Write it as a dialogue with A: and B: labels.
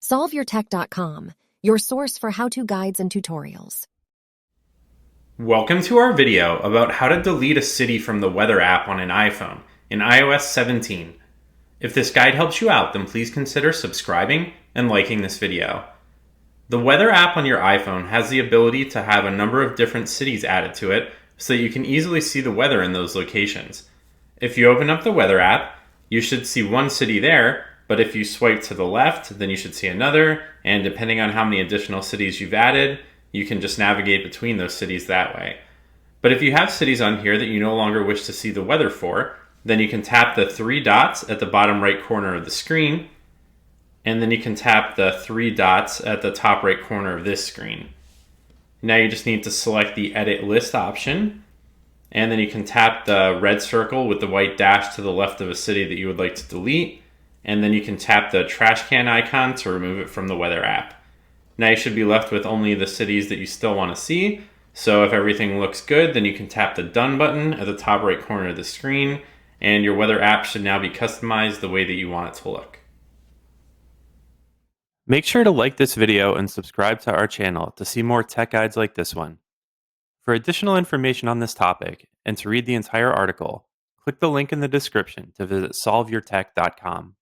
A: SolveYourTech.com, your source for how-to guides and tutorials.
B: Welcome to our video about how to delete a city from the weather app on an iPhone in iOS 17. If this guide helps you out, then please consider subscribing and liking this video. The weather app on your iPhone has the ability to have a number of different cities added to it so that you can easily see the weather in those locations. If you open up the weather app, you should see one city there, but if you swipe to the left, then you should see another, and depending on how many additional cities you've added, you can just navigate between those cities that way. But if you have cities on here that you no longer wish to see the weather for, then you can tap the three dots at the bottom right corner of the screen, and then you can tap the three dots at the top right corner of this screen. Now you just need to select the Edit List option, and then you can tap the red circle with the white dash to the left of a city that you would like to delete, and then you can tap the trash can icon to remove it from the weather app. Now you should be left with only the cities that you still want to see, so if everything looks good, then you can tap the Done button at the top right corner of the screen, and your weather app should now be customized the way that you want it to look.
C: Make sure to like this video and subscribe to our channel to see more tech guides like this one. For additional information on this topic and to read the entire article, click the link in the description to visit solveyourtech.com.